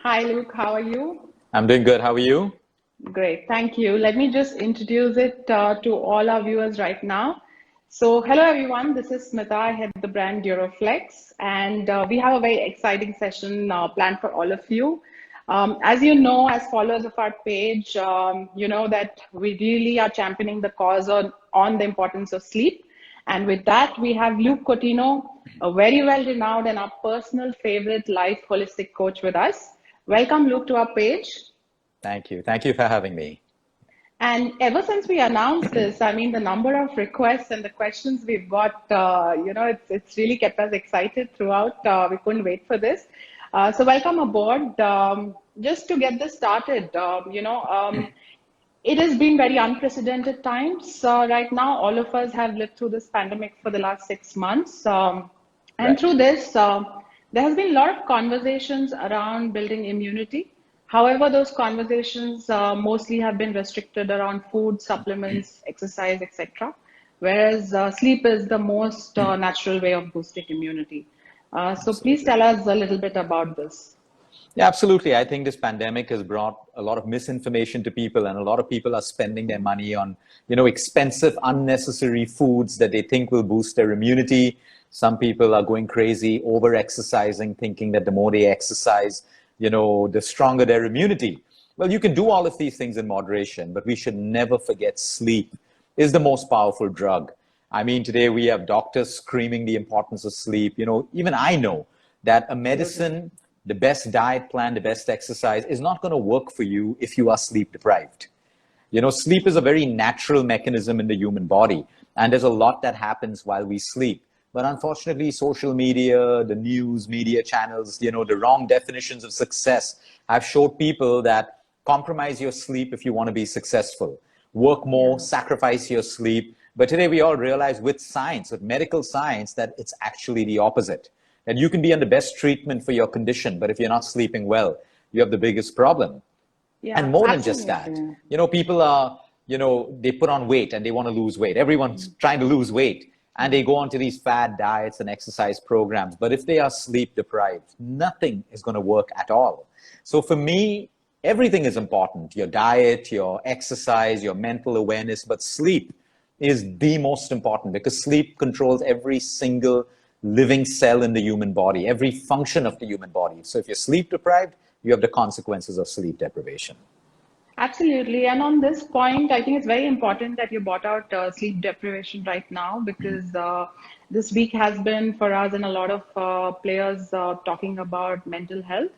Hi, Luke. How are you? I'm doing good. How are you? Great. Thank you. Let me just introduce it to all our viewers right now. So, hello, everyone. This is Smita. I head the brand Duroflex, and we have a very exciting session planned for all of you. As you know, as followers of our page, you know that we really are championing the cause on the importance of sleep. And with that, we have Luke Cotino, a very well renowned and our personal favorite life holistic coach with us. Welcome, Luke, to our page. Thank you. Thank you for having me. And ever since we announced this, I mean, the number of requests and the questions we've got, it's really kept us excited throughout. We couldn't wait for this. So welcome aboard. Just to get this started, it has been very unprecedented times. Right now, all of us have lived through this pandemic for the last 6 months. And Right. through this, there has been a lot of conversations around building immunity. However, those conversations mostly have been restricted around food, supplements, exercise, etc. Whereas sleep is the most natural way of boosting immunity. So please Absolutely. tell us a little bit about this. Yeah, absolutely. I think this pandemic has brought a lot of misinformation to people, and a lot of people are spending their money on, expensive, unnecessary foods that they think will boost their immunity. Some people are going crazy, over exercising, thinking that the more they exercise, the stronger their immunity. Well, you can do all of these things in moderation, but we should never forget sleep is the most powerful drug. I mean, today we have doctors screaming the importance of sleep. Even I know that a Absolutely. medicine, the best diet plan, the best exercise is not going to work for you if you are sleep deprived. Sleep is a very natural mechanism in the human body, and there's a lot that happens while we sleep. But unfortunately, social media, the news, media channels, the wrong definitions of success have showed people that compromise your sleep if you want to be successful. Work more, Yeah. sacrifice your sleep. But today we all realize with science, with medical science, that it's actually the opposite. That you can be on the best treatment for your condition, but if you're not sleeping well, you have the biggest problem. And Yeah, more than just that, absolutely. people are, they put on weight and they want to lose weight. Everyone's trying to lose weight and they go onto these fad diets and exercise programs. But if they are sleep deprived, nothing is going to work at all. So for me, everything is important: your diet, your exercise, your mental awareness, but sleep is the most important, because sleep controls every single living cell in the human body, every function of the human body. So if you're sleep deprived, you have the consequences of sleep deprivation. Absolutely. And on this point, I think it's very important that you brought out sleep deprivation right now because this week has been for us and a lot of players talking about mental health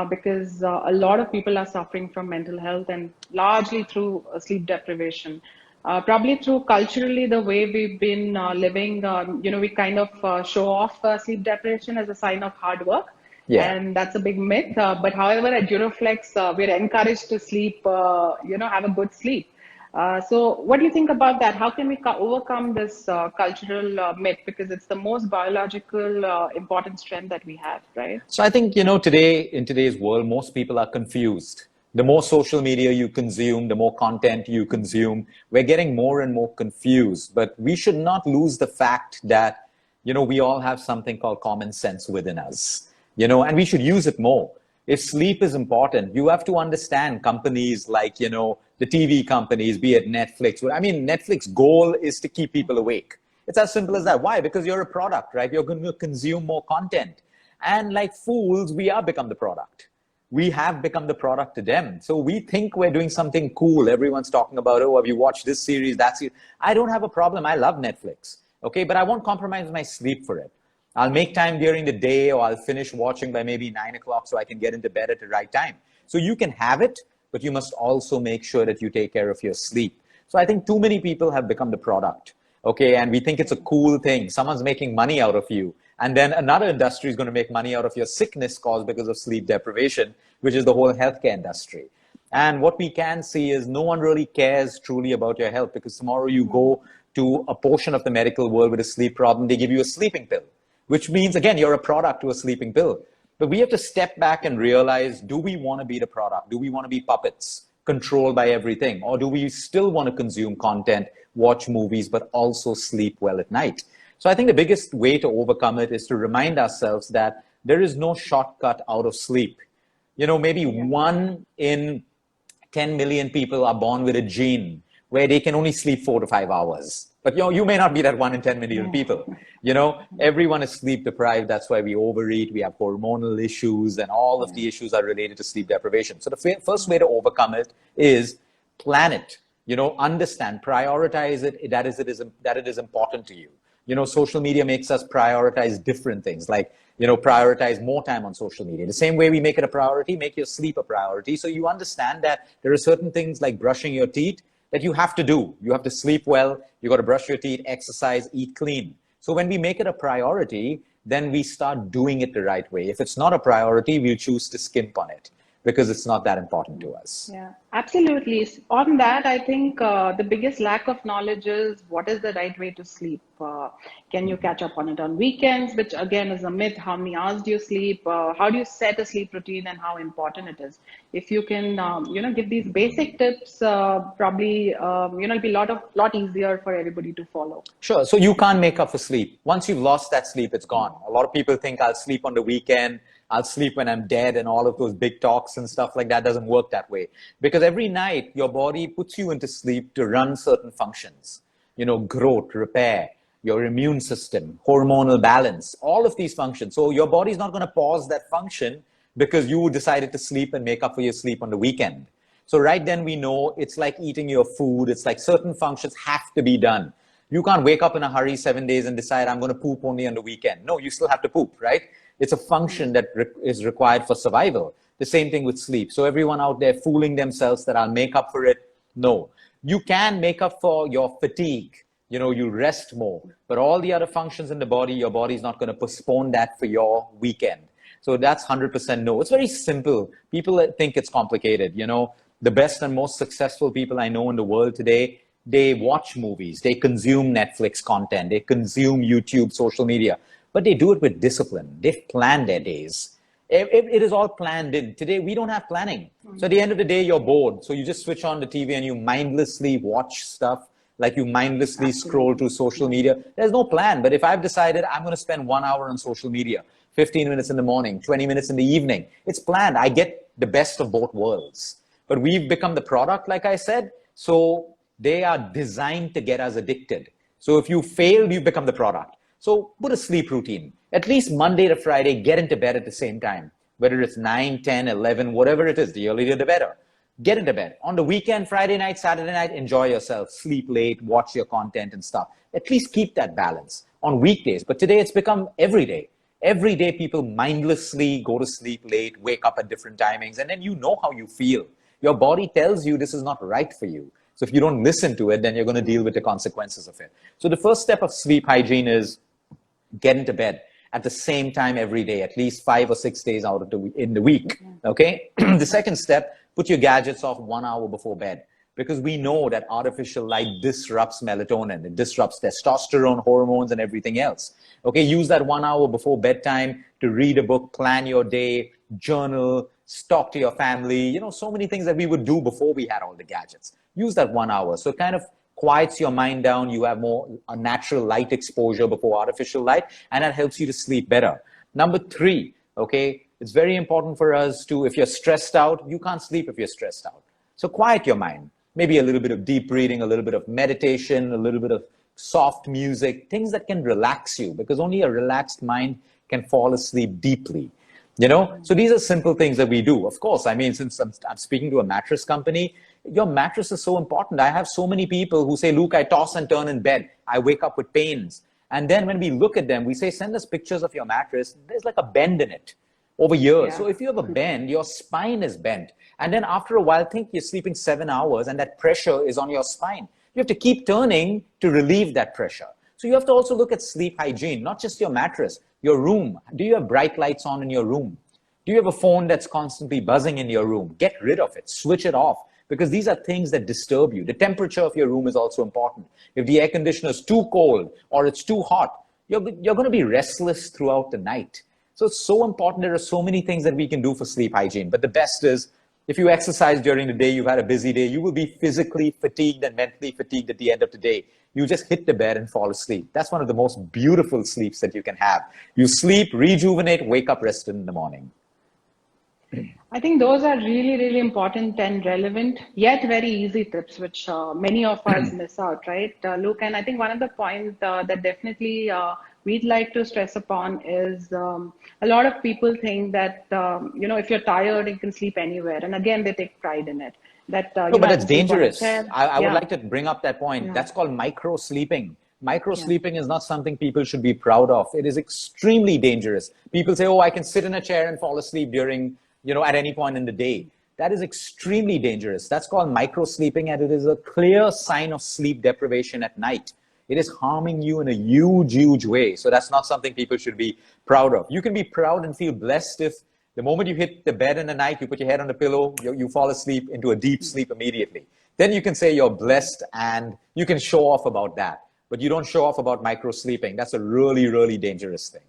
because a lot of people are suffering from mental health and largely through sleep deprivation. Probably through culturally the way we've been living, we kind of show off sleep deprivation as a sign of hard work, Yeah. and that's a big myth. But however, at Duroflex, we're encouraged to sleep, have a good sleep. So, what do you think about that? How can we overcome this cultural myth? Because it's the most biological important strength that we have, right? So I think, today, in today's world, most people are confused. The more social media you consume, the more content you consume, we're getting more and more confused. But we should not lose the fact that, we all have something called common sense within us, and we should use it more. If sleep is important, you have to understand companies like, the TV companies, be it Netflix. I mean, Netflix goal is to keep people awake. It's as simple as that. Why? Because you're a product, right? You're going to consume more content. And like fools, we are become the product. We have become the product to them. So we think we're doing something cool. Everyone's talking about, oh, have you watched this series, that series? I don't have a problem. I love Netflix. Okay, but I won't compromise my sleep for it. I'll make time during the day, or I'll finish watching by maybe 9 o'clock so I can get into bed at the right time. So you can have it, but you must also make sure that you take care of your sleep. So I think too many people have become the product. Okay, and we think it's a cool thing. Someone's making money out of you. And then another industry is going to make money out of your sickness caused because of sleep deprivation, which is the whole healthcare industry. And what we can see is no one really cares truly about your health, because tomorrow you go to a portion of the medical world with a sleep problem, they give you a sleeping pill, which means, again, you're a product to a sleeping pill. But we have to step back and realize, do we want to be the product? Do we want to be puppets controlled by everything? Or do we still want to consume content, watch movies, but also sleep well at night? So I think the biggest way to overcome it is to remind ourselves that there is no shortcut out of sleep. Maybe 1 in 10 million people are born with a gene where they can only sleep 4 to 5 hours. But you may not be that 1 in 10 million people. Everyone is sleep deprived. That's why we overeat. We have hormonal issues, and all of the issues are related to sleep deprivation. So the first way to overcome it is plan it. Understand, prioritize it, that it is important to you. Social media makes us prioritize different things, like, prioritize more time on social media. The same way we make it a priority, make your sleep a priority. So you understand that there are certain things like brushing your teeth that you have to do. You have to sleep well, you got to brush your teeth, exercise, eat clean. So when we make it a priority, then we start doing it the right way. If it's not a priority, we'll choose to skimp on it because it's not that important to us. Yeah, absolutely. On that, I think the biggest lack of knowledge is what is the right way to sleep. Can you catch up on it on weekends, which again is a myth. How many hours do you sleep? How do you set a sleep routine, and how important it is? If you can, give these basic tips, probably, it'll be lot easier for everybody to follow. Sure. So you can't make up for sleep. Once you've lost that sleep, it's gone. A lot of people think I'll sleep on the weekend, I'll sleep when I'm dead, and all of those big talks and stuff like that doesn't work that way. Because every night your body puts you into sleep to run certain functions, growth, repair, your immune system, hormonal balance, all of these functions. So your body's not going to pause that function because you decided to sleep and make up for your sleep on the weekend. So right then we know it's like eating your food. It's like certain functions have to be done. You can't wake up in a hurry 7 days and decide I'm going to poop only on the weekend. No, you still have to poop, right? It's a function that is required for survival. The same thing with sleep. So everyone out there fooling themselves that I'll make up for it. No, you can make up for your fatigue. You rest more, but all the other functions in the body, your body's not going to postpone that for your weekend. So that's 100% no. It's very simple. People think it's complicated. The best and most successful people I know in the world today, they watch movies, they consume Netflix content, they consume YouTube, social media, but they do it with discipline. They've planned their days. It is all planned in. Today, we don't have planning. So at the end of the day, you're bored. So you just switch on the TV and you mindlessly watch stuff, like you mindlessly scroll through social media. There's no plan. But if I've decided I'm going to spend 1 hour on social media, 15 minutes in the morning, 20 minutes in the evening, it's planned. I get the best of both worlds. But we've become the product, like I said. So they are designed to get us addicted. So if you fail, you become the product. So put a sleep routine. At least Monday to Friday, get into bed at the same time. Whether it's 9, 10, 11, whatever it is, the earlier the better. Get into bed. On the weekend, Friday night, Saturday night, enjoy yourself. Sleep late, watch your content and stuff. At least keep that balance on weekdays. But today it's become every day. Every day people mindlessly go to sleep late, wake up at different timings, and then you know how you feel. Your body tells you this is not right for you. So if you don't listen to it, then you're going to deal with the consequences of it. So the first step of sleep hygiene is get into bed at the same time every day, at least 5 or 6 days out of in the week. Okay. The second step, put your gadgets off 1 hour before bed, because we know that artificial light disrupts melatonin. It disrupts testosterone, hormones, and everything else. Okay. Use that 1 hour before bedtime to read a book, plan your day, journal, talk to your family, so many things that we would do before we had all the gadgets. Use that 1 hour. So it kind of quiets your mind down. You have more a natural light exposure before artificial light, and that helps you to sleep better. Number 3, okay, it's very important for us to, if you're stressed out, you can't sleep if you're stressed out. So quiet your mind. Maybe a little bit of deep breathing, a little bit of meditation, a little bit of soft music, things that can relax you, because only a relaxed mind can fall asleep deeply. So these are simple things that we do. Of course, I mean, since I'm speaking to a mattress company, your mattress is so important. I have so many people who say, Luke, I toss and turn in bed. I wake up with pains. And then when we look at them, we say, send us pictures of your mattress. There's like a bend in it over years. Yeah. So if you have a bend, your spine is bent. And then after a while, think you're sleeping 7 hours and that pressure is on your spine. You have to keep turning to relieve that pressure. So you have to also look at sleep hygiene, not just your mattress, your room. Do you have bright lights on in your room? Do you have a phone that's constantly buzzing in your room? Get rid of it, switch it off, because these are things that disturb you. The temperature of your room is also important. If the air conditioner is too cold or it's too hot, you're going to be restless throughout the night. So it's so important. There are so many things that we can do for sleep hygiene. But the best is, if you exercise during the day, you've had a busy day, you will be physically fatigued and mentally fatigued at the end of the day. You just hit the bed and fall asleep. That's one of the most beautiful sleeps that you can have. You sleep, rejuvenate, wake up rested in the morning. I think those are really, really important and relevant, yet very easy tips, which many of us miss out, right, Luke? And I think one of the points that definitely we'd like to stress upon is a lot of people think that, if you're tired, you can sleep anywhere. And again, they take pride in it, that, No, but I that's can sleep on a dangerous. chair. I would Yeah, like to bring up that point. yeah, That's called micro sleeping. Micro yeah. sleeping is not something people should be proud of. It is extremely dangerous. People say, oh, I can sit in a chair and fall asleep during, at any point in the day. That is extremely dangerous. That's called micro sleeping, and it is a clear sign of sleep deprivation at night. It is harming you in a huge, huge way. So that's not something people should be proud of. You can be proud and feel blessed if the moment you hit the bed in the night, you put your head on the pillow, you fall asleep into a deep sleep immediately. Then you can say you're blessed and you can show off about that. But you don't show off about micro sleeping. That's a really, really dangerous thing.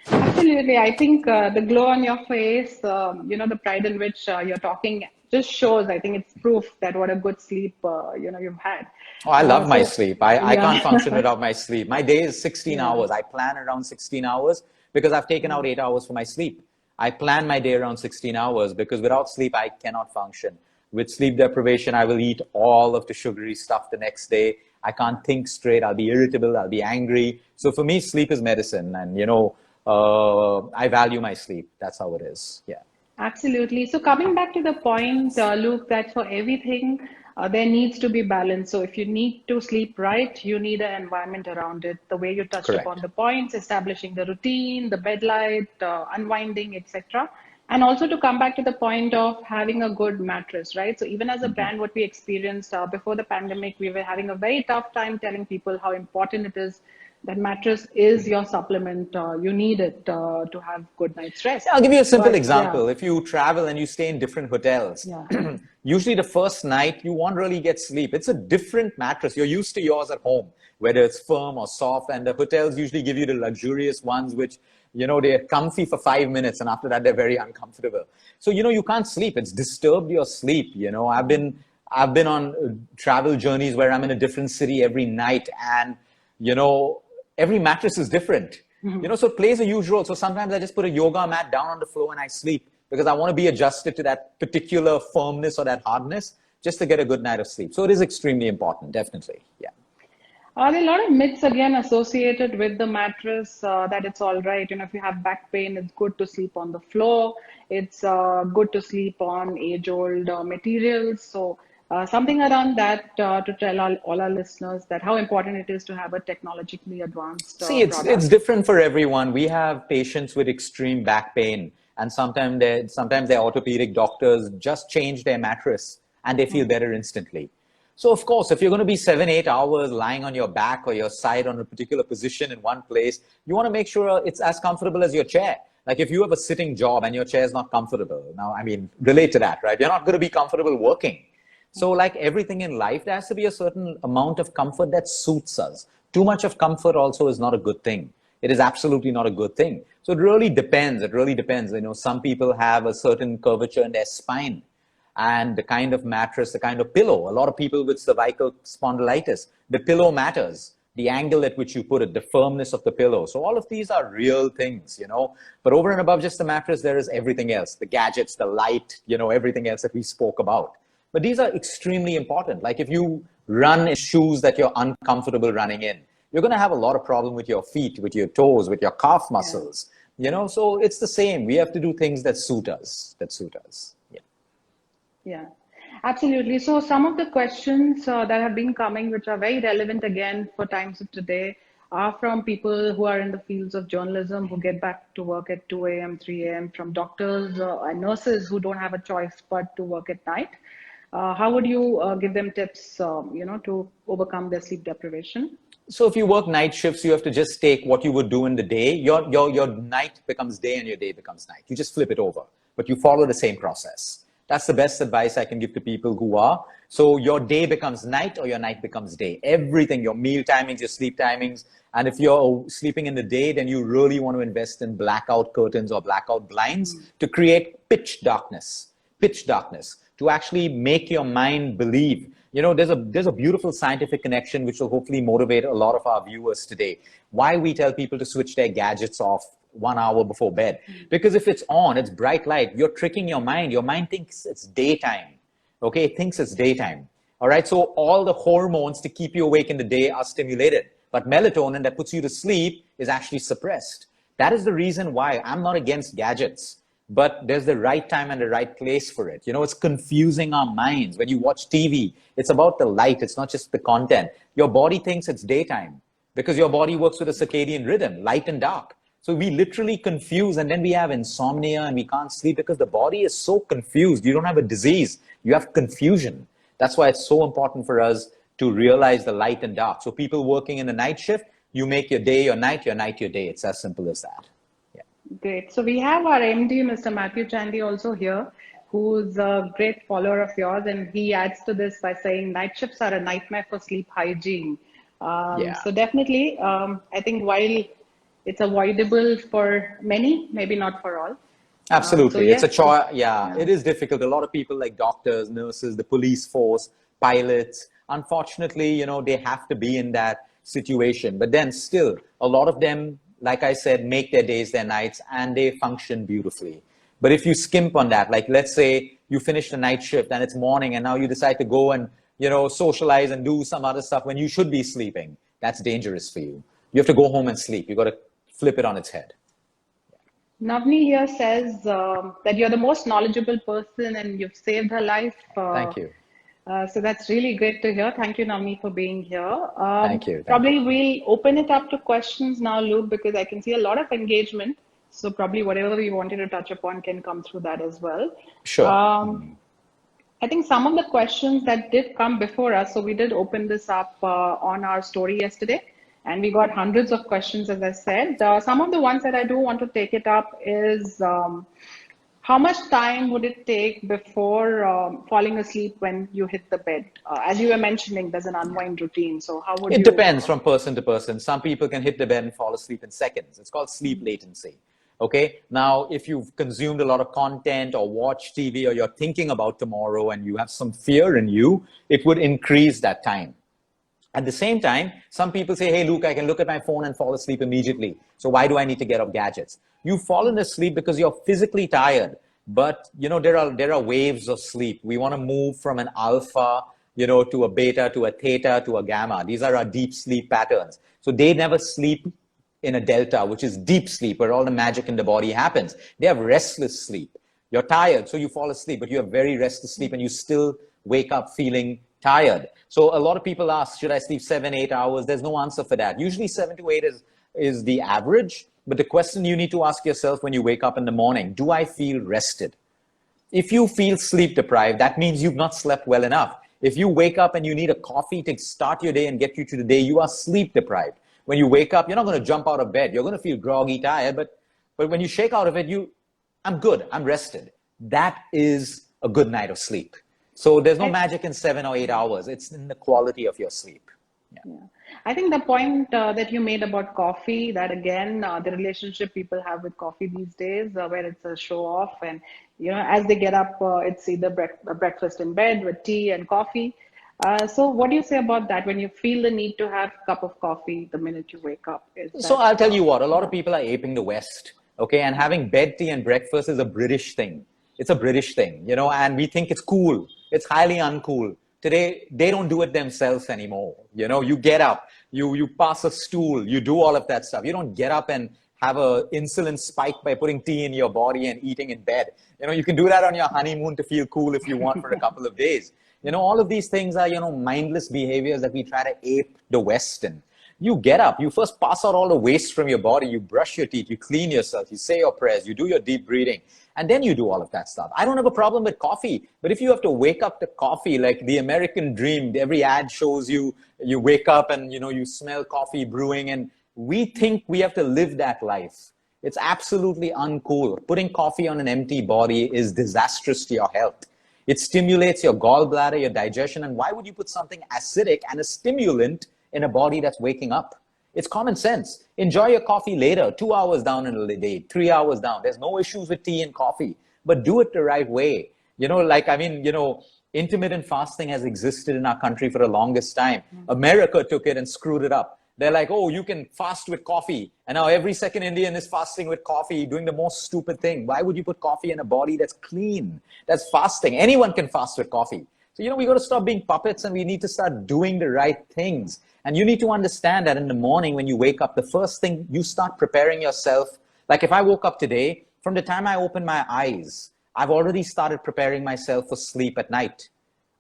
Absolutely. I think the glow on your face, the pride in which you're talking just shows, I think it's proof that what a good sleep, you've had. Oh, I love my So, sleep. I can't function yeah, without my sleep. My day is 16 yeah. hours. I plan around 16 hours because I've taken out 8 hours for my sleep. I plan my day around 16 hours because without sleep, I cannot function. With sleep deprivation, I will eat all of the sugary stuff the next day. I can't think straight. I'll be irritable. I'll be angry. So for me, sleep is medicine. And, I value my sleep. That's how it is. Yeah. Absolutely. So coming back to the point, Luke, that for everything, there needs to be balance. So if you need to sleep right, you need an environment around it. The way you touched upon Correct. the points, establishing the routine, the bed light, unwinding, etc. And also to come back to the point of having a good mattress, right? So even as a brand, what we experienced before the pandemic, we were having a very tough time telling people how important it is that mattress is your supplement. You need it to have good night's rest. I'll give you a simple But yeah, example. If you travel and you stay in different hotels, yeah. usually the first night you won't really get sleep. It's a different mattress. You're used to yours at home, whether it's firm or soft. And the hotels usually give you the luxurious ones, which, they're comfy for 5 minutes and after that they're very uncomfortable. So, you can't sleep. It's disturbed your sleep. I've been on travel journeys where I'm in a different city every night and, every mattress is different. So it plays a huge role. So sometimes I just put a yoga mat down on the floor and I sleep because I want to be adjusted to that particular firmness or that hardness just to get a good night of sleep. So it is extremely important, definitely. Yeah. Are there a lot of myths again associated with the mattress that it's all right? If you have back pain, it's good to sleep on the floor. It's good to sleep on age-old materials. So something around that to tell all our listeners that how important it is to have a technologically advanced See, it's product. different for everyone. We have patients with extreme back pain, and sometimes their orthopedic doctors just change their mattress and they feel better instantly. So of course, if you're going to be 7, 8 hours lying on your back or your side on a particular position in one place, you want to make sure it's as comfortable as your chair. Like if you have a sitting job and your chair is not comfortable, now, relate to that, right? You're not going to be comfortable working. So like everything in life, there has to be a certain amount of comfort that suits us. Too much of comfort also is not a good thing. It is absolutely not a good thing. So it really depends. It really depends. Some people have a certain curvature in their spine and the kind of mattress, the kind of pillow. A lot of people with cervical spondylitis, the pillow matters. The angle at which you put it, the firmness of the pillow. So all of these are real things, But over and above just the mattress, there is everything else, the gadgets, the light, everything else that we spoke about. But these are extremely important. Like if you run in shoes that you're uncomfortable running in, you're going to have a lot of problem with your feet, with your toes, with your calf Yeah. muscles, So it's the same. We have to do things that suit us, Yeah. Yeah, absolutely. So some of the questions that have been coming, which are very relevant again for times of today, are from people who are in the fields of journalism who get back to work at 2 a.m., 3 a.m., from doctors and nurses who don't have a choice but to work at night. How would you give them tips, to overcome their sleep deprivation? So if you work night shifts, you have to just take what you would do in the day. Your night becomes day and your day becomes night. You just flip it over, but you follow the same process. That's the best advice I can give to people who are. So your day becomes night or your night becomes day. Everything, your meal timings, your sleep timings. And if you're sleeping in the day, then you really want to invest in blackout curtains or blackout blinds to create pitch darkness, to actually make your mind believe. There's a beautiful scientific connection which will hopefully motivate a lot of our viewers today. Why we tell people to switch their gadgets off 1 hour before bed. Because if it's on, it's bright light, you're tricking your mind. Your mind thinks it's daytime. Okay, it thinks it's daytime. All right, so all the hormones to keep you awake in the day are stimulated. But melatonin that puts you to sleep is actually suppressed. That is the reason why I'm not against gadgets, but there's the right time and the right place for it. You know, it's confusing our minds. When you watch TV, it's about the light. It's not just the content. Your body thinks it's daytime because your body works with a circadian rhythm, light and dark. So we literally confuse, and then we have insomnia and we can't sleep because the body is so confused. You don't have a disease, you have confusion. That's why it's so important for us to realize the light and dark. So people working in the night shift, you make your day your night your day. It's as simple as that. Yeah. Great. So we have our MD, Mr. Matthew Chandy, also here, who's a great follower of yours, and he adds to this by saying night shifts are a nightmare for sleep hygiene. So definitely, I think while it's avoidable for many, maybe not for all. Absolutely. It's a choice. Yeah, it is difficult. A lot of people like doctors, nurses, the police force, pilots, unfortunately, you know, they have to be in that situation. But then still, a lot of them, like I said, make their days their nights and they function beautifully. But if you skimp on that, like let's say you finish the night shift and it's morning and now you decide to go and, you know, socialize and do some other stuff when you should be sleeping, that's dangerous for you. You have to go home and sleep. You've got to flip it on its head. Navni here says that you're the most knowledgeable person and you've saved her life. Thank you. So that's really great to hear. Thank you, Navni, for being here. Thank you. Probably we'll open it up to questions now, Luke, because I can see a lot of engagement. So probably whatever we wanted to touch upon can come through that as well. Sure. I think some of the questions that did come before us, so we did open this up on our story yesterday. And we got hundreds of questions, as I said. Some of the ones that I do want to take it up is how much time would it take before falling asleep when you hit the bed? As you were mentioning, there's an unwind routine. So how would it depends from person to person. Some people can hit the bed and fall asleep in seconds. It's called sleep latency. Okay. Now, if you've consumed a lot of content or watched TV or you're thinking about tomorrow and you have some fear in you, it would increase that time. At the same time, some people say, hey, Luke, I can look at my phone and fall asleep immediately. So why do I need to get off gadgets? You've fallen asleep because you're physically tired. But, you know, there are waves of sleep. We want to move from an alpha, you know, to a beta, to a theta, to a gamma. These are our deep sleep patterns. So they never sleep in a delta, which is deep sleep, where all the magic in the body happens. They have restless sleep. You're tired, so you fall asleep, but you have very restless sleep and you still wake up feeling tired. So a lot of people ask, should I sleep 7-8 hours? There's no answer for that. Usually 7 to 8 is the average. But the question you need to ask yourself when you wake up in the morning, do I feel rested? If you feel sleep deprived, that means you've not slept well enough. If you wake up and you need a coffee to start your day and get you to the day, you are sleep deprived. When you wake up, you're not going to jump out of bed. You're going to feel groggy, tired. But when you shake out of it, I'm good. I'm rested. That is a good night of sleep. So there's no magic in 7 or 8 hours. It's in the quality of your sleep. Yeah. I think the point that you made about coffee, that again, the relationship people have with coffee these days, where it's a show off and, you know, as they get up, it's either breakfast in bed with tea and coffee. So what do you say about that when you feel the need to have a cup of coffee the minute you wake up? So I'll tell you what, a lot of people are aping the West, okay? And having bed tea and breakfast is a British thing. It's a British thing, you know, and we think it's cool. It's highly uncool. Today, they don't do it themselves anymore. You know, you get up, you pass a stool, you do all of that stuff. You don't get up and have a insulin spike by putting tea in your body and eating in bed. You know, you can do that on your honeymoon to feel cool if you want for a couple of days. You know, all of these things are, you know, mindless behaviors that we try to ape the West in. You get up, you first pass out all the waste from your body, you brush your teeth, you clean yourself, you say your prayers, you do your deep breathing, and then you do all of that stuff. I don't have a problem with coffee, but if you have to wake up to coffee, like the American dream, every ad shows you, you wake up and, you know, you smell coffee brewing, and we think we have to live that life. It's absolutely uncool. Putting coffee on an empty body is disastrous to your health. It stimulates your gallbladder, your digestion, and why would you put something acidic and a stimulant in a body that's waking up? It's common sense. Enjoy your coffee later, 2 hours down in the day, 3 hours down. There's no issues with tea and coffee, but do it the right way. You know, like, I mean, you know, intermittent fasting has existed in our country for the longest time. America took it and screwed it up. They're like, oh, you can fast with coffee. And now every second Indian is fasting with coffee, doing the most stupid thing. Why would you put coffee in a body that's clean, that's fasting? Anyone can fast with coffee. So, we got to stop being puppets and we need to start doing the right things. And you need to understand that in the morning when you wake up, the first thing you start preparing yourself. Like if I woke up today, from the time I open my eyes, I've already started preparing myself for sleep at night.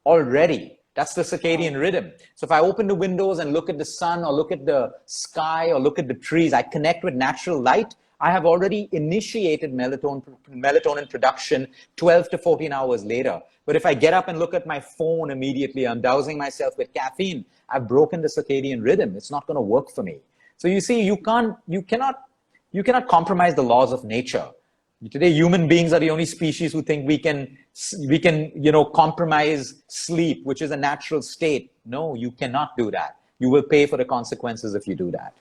Already. That's the circadian rhythm. So if I open the windows and look at the sun or look at the sky or look at the trees, I connect with natural light. I have already initiated melatonin production 12 to 14 hours later. But if I get up and look at my phone immediately, I'm dousing myself with caffeine, I've broken the circadian rhythm. It's not going to work for me. So you see, you cannot compromise the laws of nature. Today, human beings are the only species who think we can, compromise sleep, which is a natural state. No, you cannot do that. You will pay for the consequences if you do that.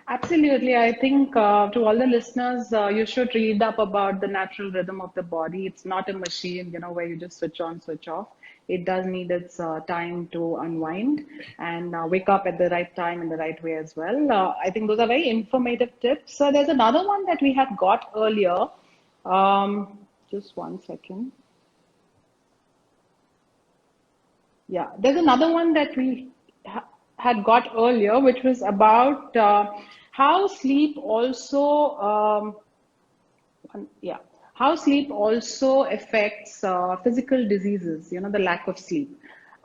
Absolutely. I think to all the listeners, you should read up about the natural rhythm of the body. It's not a machine, where you just switch on, switch off. It does need its time to unwind and wake up at the right time in the right way as well. I think those are very informative tips. So there's another one that we have got earlier. Just one second. Yeah, there's another one that we had got earlier, which was about how sleep also, how sleep also affects physical diseases, the lack of sleep.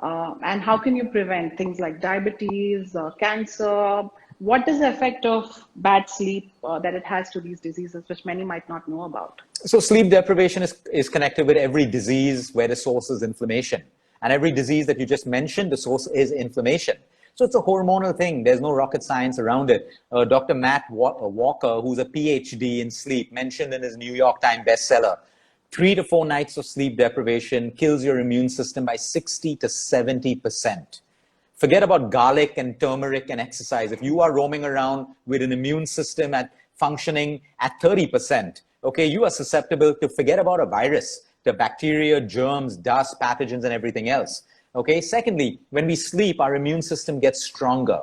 And how can you prevent things like diabetes, cancer? What is the effect of bad sleep that it has to these diseases, which many might not know about? So sleep deprivation is connected with every disease where the source is inflammation. And every disease that you just mentioned, the source is inflammation. So it's a hormonal thing. There's no rocket science around it. Dr. Matt Walker, who's a PhD in sleep, mentioned in his New York Times bestseller, 3 to 4 nights of sleep deprivation kills your immune system by 60 to 70%. Forget about garlic and turmeric and exercise. If you are roaming around with an immune system functioning at 30%, okay, you are susceptible to, forget about a virus, the bacteria, germs, dust, pathogens, and everything else. Okay. Secondly, when we sleep, our immune system gets stronger.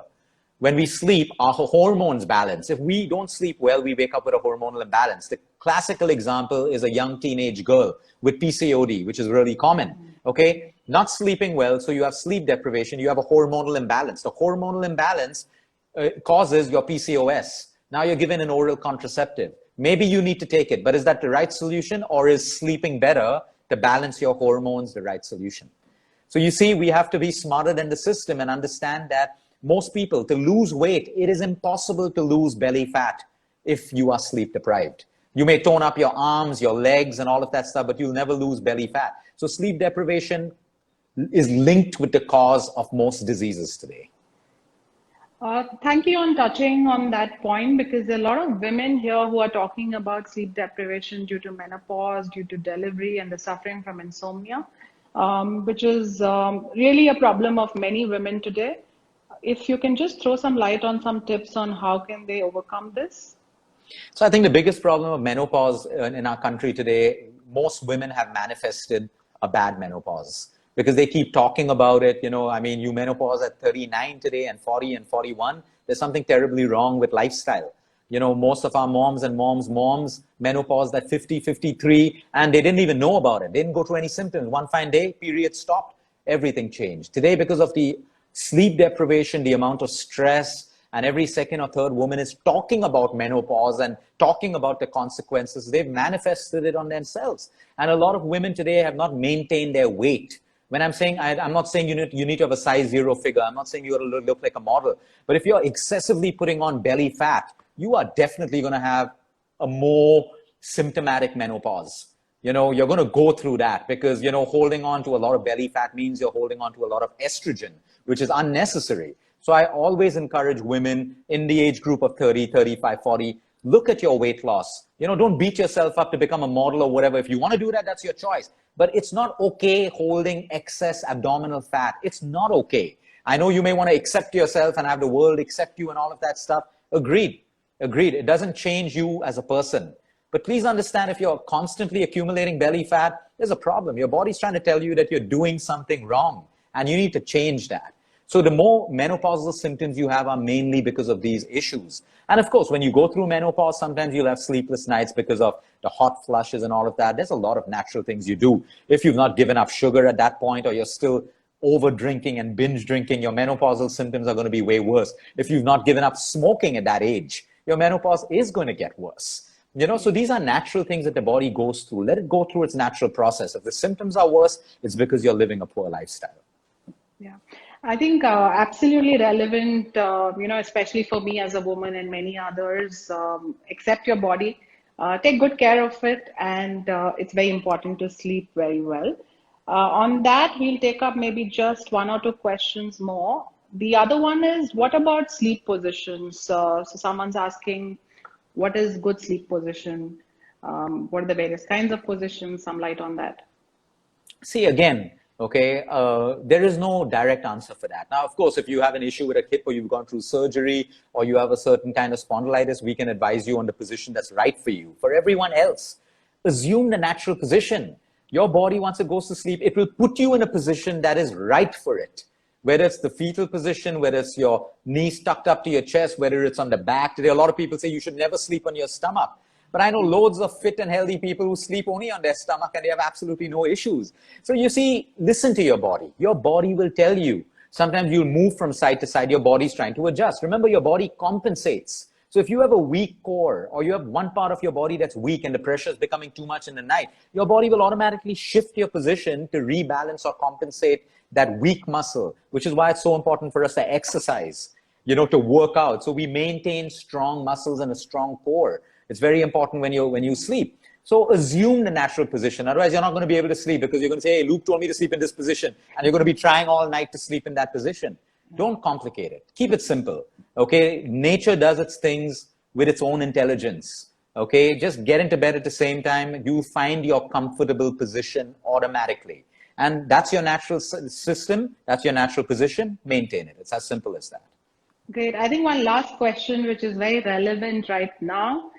When we sleep, our hormones balance. If we don't sleep well, we wake up with a hormonal imbalance. The classical example is a young teenage girl with PCOD, which is really common. Okay. Not sleeping well, so you have sleep deprivation, you have a hormonal imbalance. The hormonal imbalance causes your PCOS. Now you're given an oral contraceptive. Maybe you need to take it, but is that the right solution, or is sleeping better to balance your hormones the right solution? So you see, we have to be smarter than the system and understand that most people, to lose weight, it is impossible to lose belly fat if you are sleep deprived. You may tone up your arms, your legs, and all of that stuff, but you'll never lose belly fat. So sleep deprivation is linked with the cause of most diseases today. Thank you on touching on that point, because there are a lot of women here who are talking about sleep deprivation due to menopause, due to delivery, and they're suffering from insomnia, which is really a problem of many women today. If you can just throw some light on some tips on how can they overcome this? So I think the biggest problem of menopause in our country today, most women have manifested a bad menopause because they keep talking about it. You menopause at 39 today and 40 and 41. There's something terribly wrong with lifestyle. Most of our moms menopause at 50, 53, and they didn't even know about it. They didn't go through any symptoms. One fine day, period stopped, everything changed. Today, because of the sleep deprivation, the amount of stress, and every second or third woman is talking about menopause and talking about the consequences. They've manifested it on themselves. And a lot of women today have not maintained their weight. When I'm saying, I'm not saying you need to have a size 0 figure. I'm not saying you got to look like a model. But if you're excessively putting on belly fat, you are definitely going to have a more symptomatic menopause. You're going to go through that because, holding on to a lot of belly fat means you're holding on to a lot of estrogen, which is unnecessary. So I always encourage women in the age group of 30, 35, 40, look at your weight loss. Don't beat yourself up to become a model or whatever. If you want to do that, that's your choice. But it's not okay holding excess abdominal fat. It's not okay. I know you may want to accept yourself and have the world accept you and all of that stuff. Agreed. It doesn't change you as a person. But please understand, if you're constantly accumulating belly fat, there's a problem. Your body's trying to tell you that you're doing something wrong and you need to change that. So the more menopausal symptoms you have are mainly because of these issues. And of course, when you go through menopause, sometimes you'll have sleepless nights because of the hot flushes and all of that. There's a lot of natural things you do. If you've not given up sugar at that point, or you're still over drinking and binge drinking, your menopausal symptoms are going to be way worse. If you've not given up smoking at that age, your menopause is going to get worse. So these are natural things that the body goes through. Let it go through its natural process. If the symptoms are worse, it's because you're living a poor lifestyle. Yeah, I think absolutely relevant, especially for me as a woman and many others. Accept your body, take good care of it, and it's very important to sleep very well. On that, we'll take up maybe just one or two questions more. The other one is, what about sleep positions? So someone's asking, what is good sleep position? What are the various kinds of positions? Some light on that. See, again, okay, there is no direct answer for that. Now, of course, if you have an issue with a hip, or you've gone through surgery, or you have a certain kind of spondylitis, we can advise you on the position that's right for you. For everyone else, assume the natural position. Your body, once it goes to sleep, it will put you in a position that is right for it. Whether it's the fetal position, whether it's your knees tucked up to your chest, whether it's on the back. Today, a lot of people say you should never sleep on your stomach. But I know loads of fit and healthy people who sleep only on their stomach and they have absolutely no issues. So you see, listen to your body. Your body will tell you. Sometimes you'll move from side to side. Your body's trying to adjust. Remember, your body compensates. So if you have a weak core, or you have one part of your body that's weak and the pressure is becoming too much in the night, your body will automatically shift your position to rebalance or compensate that weak muscle, which is why it's so important for us to exercise, to work out. So we maintain strong muscles and a strong core. It's very important when you sleep. So assume the natural position. Otherwise, you're not going to be able to sleep, because you're going to say, hey, Luke told me to sleep in this position. And you're going to be trying all night to sleep in that position. Don't complicate it. Keep it simple. Okay. Nature does its things with its own intelligence. Okay. Just get into bed at the same time. You find your comfortable position automatically. And that's your natural system. That's your natural position. Maintain it. It's as simple as that. Great. I think one last question, which is very relevant right now,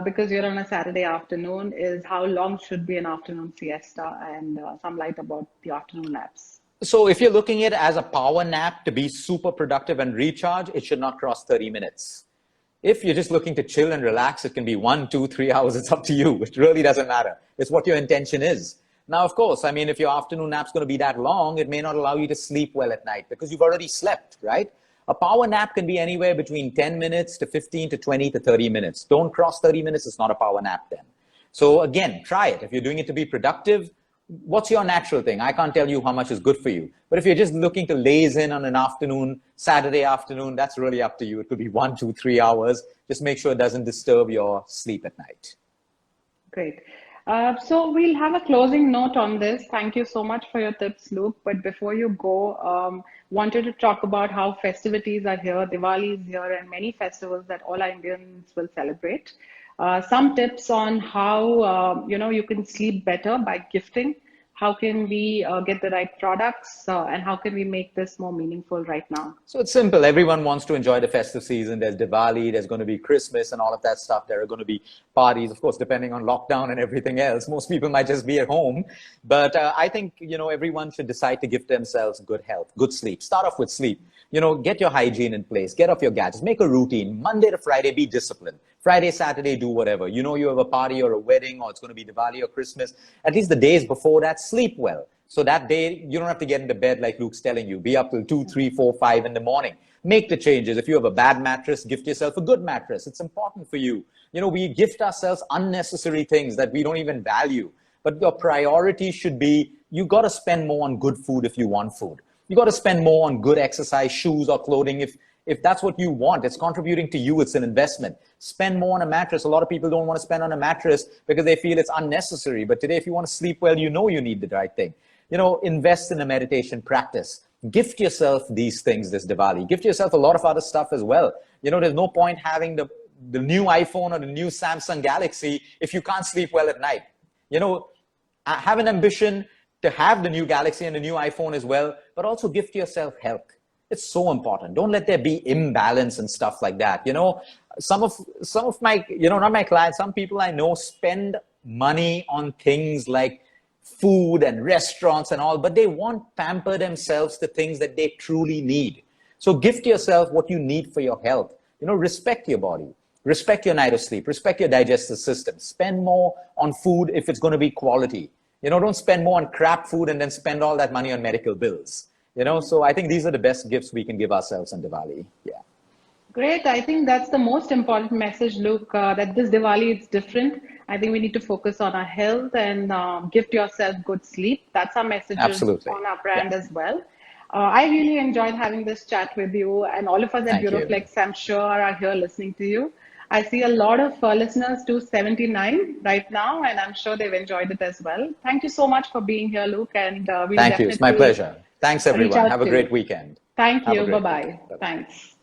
because you're on a Saturday afternoon, is how long should be an afternoon siesta, and some light about the afternoon naps. So if you're looking at it as a power nap to be super productive and recharge, it should not cross 30 minutes. If you're just looking to chill and relax, it can be 1, 2, 3 hours. It's up to you. It really doesn't matter. It's what your intention is. Now, of course, I mean, if your afternoon nap's going to be that long, it may not allow you to sleep well at night because you've already slept, right? A power nap can be anywhere between 10 minutes to 15 to 20 to 30 minutes. Don't cross 30 minutes. It's not a power nap then. So again, try it. If you're doing it to be productive, what's your natural thing? I can't tell you how much is good for you. But if you're just looking to laze in on an afternoon, Saturday afternoon, that's really up to you. It could be 1, 2, 3 hours. Just make sure it doesn't disturb your sleep at night. Great. So we'll have a closing note on this. Thank you so much for your tips, Luke. But before you go, wanted to talk about how festivities are here. Diwali is here, and many festivals that all our Indians will celebrate. Some tips on how you can sleep better by gifting. How can we get the right products, and how can we make this more meaningful right now? So it's simple. Everyone wants to enjoy the festive season. There's Diwali, there's going to be Christmas and all of that stuff. There are going to be parties, of course, depending on lockdown and everything else. Most people might just be at home. But I think, everyone should decide to give themselves good health, good sleep. Start off with sleep. Get your hygiene in place. Get off your gadgets. Make a routine. Monday to Friday, be disciplined. Friday, Saturday, do whatever. You have a party or a wedding, or it's going to be Diwali or Christmas. At least the days before that, sleep well. So that day, you don't have to get into bed like Luke's telling you. Be up till 2, 3, 4, 5 in the morning. Make the changes. If you have a bad mattress, gift yourself a good mattress. It's important for you. We gift ourselves unnecessary things that we don't even value. But your priority should be, you got to spend more on good food if you want food. You got to spend more on good exercise, shoes or clothing. If that's what you want, it's contributing to you, it's an investment. Spend more on a mattress. A lot of people don't want to spend on a mattress because they feel it's unnecessary. But today, if you want to sleep well, you need the right thing. Invest in a meditation practice. Gift yourself these things this Diwali. Gift yourself a lot of other stuff as well. There's no point having the new iPhone or the new Samsung Galaxy if you can't sleep well at night. Have an ambition to have the new Galaxy and the new iPhone as well, but also gift yourself health. It's so important. Don't let there be imbalance and stuff like that. Some of my, not my clients, some people I know spend money on things like food and restaurants and all, but they won't pamper themselves to things that they truly need. So gift yourself what you need for your health. Respect your body, respect your night of sleep, respect your digestive system. Spend more on food if it's going to be quality. Don't spend more on crap food and then spend all that money on medical bills. So I think these are the best gifts we can give ourselves on Diwali. Yeah. Great. I think that's the most important message, Luke, that this Diwali is different. I think we need to focus on our health and gift yourself good sleep. That's our messages Absolutely. on our brand as well. I really enjoyed having this chat with you, and all of us at Thank you. Duroflex, I'm sure, are here listening to you. I see a lot of listeners to 79 right now, and I'm sure they've enjoyed it as well. Thank you so much for being here, Luke, and we'll Thank you. It's my pleasure. Thanks, everyone. Have a great weekend. Thank you. Bye-bye. Thanks.